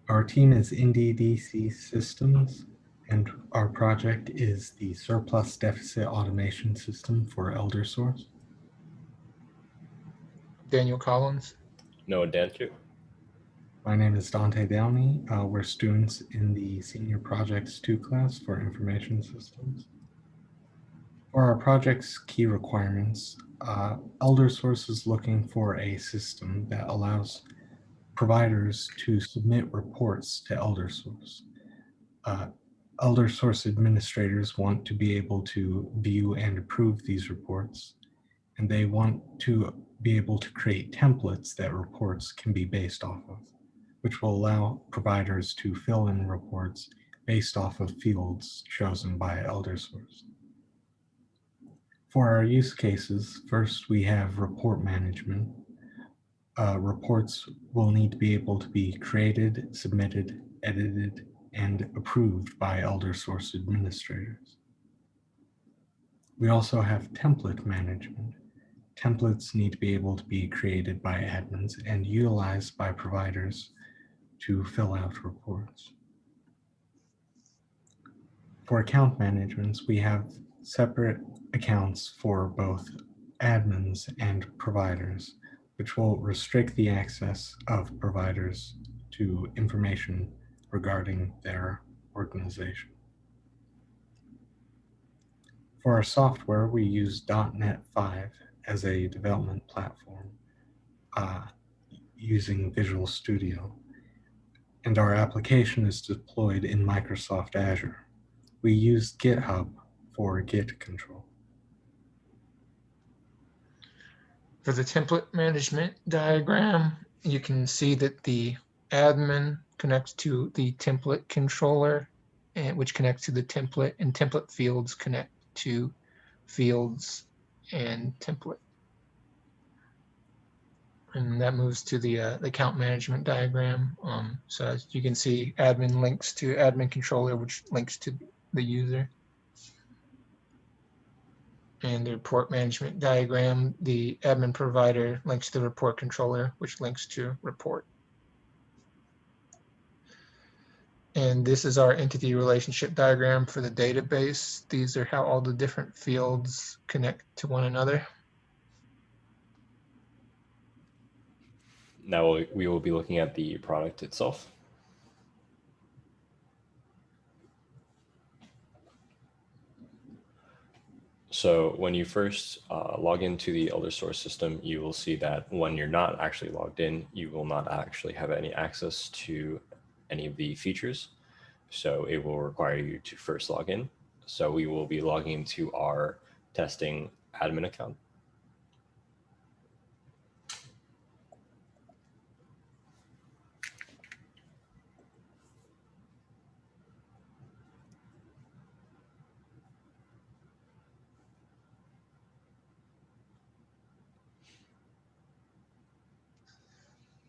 Our team is NDDC Systems, and our project is the Surplus Deficit Automation System for ElderSource. Daniel Collins. Noah Dancu. My name is Dante Downie. We're students in the Senior Projects 2 class for Information Systems. For our project's key requirements, ElderSource is looking for a system that allows providers to submit reports to ElderSource. ElderSource administrators want to be able to view and approve these reports, and they want to be able to create templates that reports can be based off of, which will allow providers to fill in reports based off of fields chosen by ElderSource. For our use cases, first we have report management. Reports will need to be able to be created, submitted, edited, and approved by ElderSource administrators. We also have template management. Templates need to be able to be created by admins and utilized by providers to fill out reports. For account management, we have separate accounts for both admins and providers, which will restrict the access of providers to information regarding their organization. For our software, we use .NET 5 as a development platform using Visual Studio, and our application is deployed in Microsoft Azure. We use GitHub for Git control. For the template management diagram, you can see that the admin connects to the template controller, which connects to the template, and template fields connect to fields and template. And that moves to the account management diagram. So as you can see, admin links to admin controller, which links to the user. And the report management diagram, the admin provider links to the report controller, which links to report. And this is our entity relationship diagram for the database. These are how all the different fields connect to one another. Now we will be looking at the product itself. So when you first log into the ElderSource system, you will see that when you're not actually logged in, you will not actually have any access to any of the features. So it will require you to first log in. So we will be logging into our testing admin account.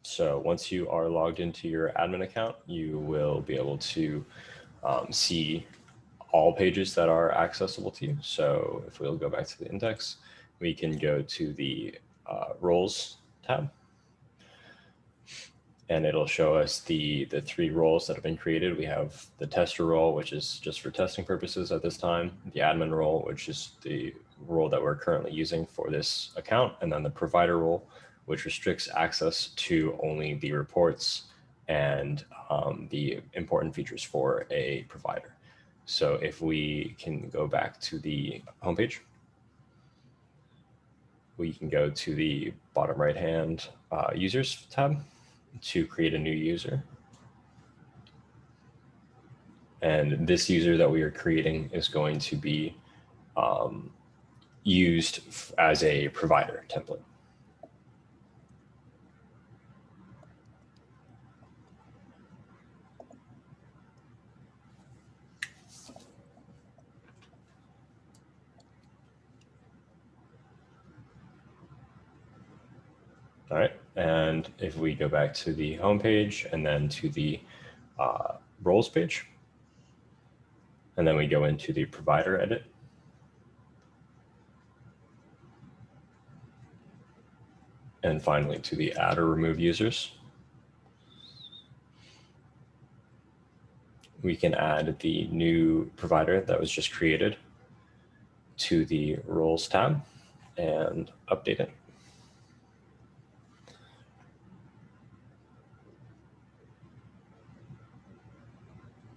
So once you are logged into your admin account, you will be able to see all pages that are accessible to you. So if we'll go back to the index, we can go to the roles tab. And it'll show us the three roles that have been created. We have the tester role, which is just for testing purposes at this time, the admin role, which is the role that we're currently using for this account, and then the provider role, which restricts access to only the reports and the important features for a provider. So if we can go back to the homepage, we can go to the bottom right-hand users tab to create a new user. And this user that we are creating is going to be used as a provider template. All right, and if we go back to the home page and then to the roles page, and then we go into the provider edit, and finally to the add or remove users. we can add the new provider that was just created to the roles tab and update it.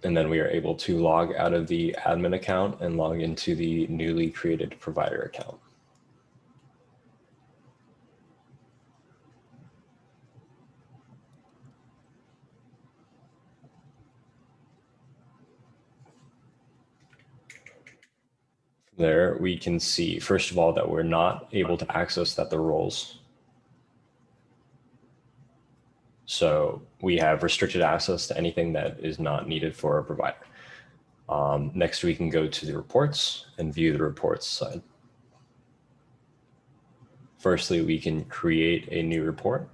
And then we are able to log out of the admin account and log into the newly created provider account. There we can see, first of all, that we're not able to access the roles. So we have restricted access to anything that is not needed for a provider. Next, we can go to the reports and view the reports side. Firstly, we can create a new report.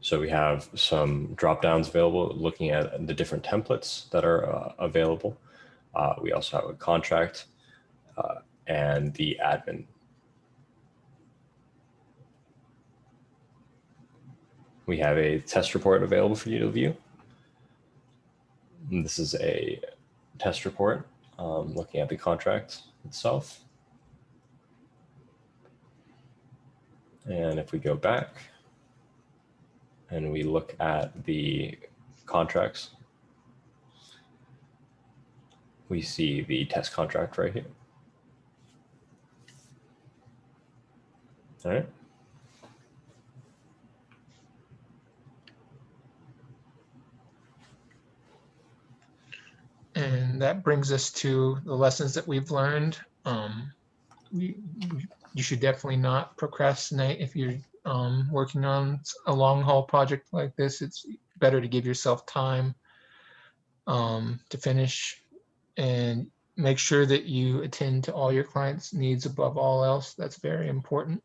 So we have some drop downs available looking at the different templates that are available. We also have a contract and the admin. We have a test report available for you to view. And this is a test report looking at the contract itself. And if we go back and we look at the contracts, we see the test contract right here. All right. And that brings us to the lessons that we've learned. You should definitely not procrastinate if you're working on a long haul project like this. It's better to give yourself time to finish, and make sure that you attend to all your clients' needs above all else. That's very important.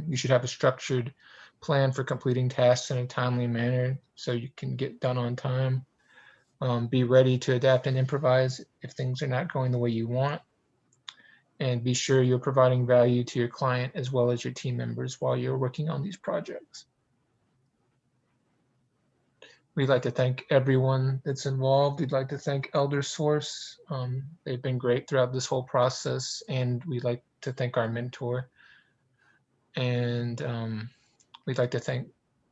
You should have a structured plan for completing tasks in a timely manner so you can get done on time. Be ready to adapt and improvise if things are not going the way you want. And be sure you're providing value to your client as well as your team members while you're working on these projects. We'd like to thank everyone that's involved. We'd like to thank ElderSource. They've been great throughout this whole process, and we'd like to thank our mentor. And we'd like to thank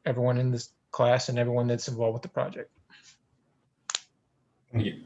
everyone in this class and everyone that's involved with the project. Thank you.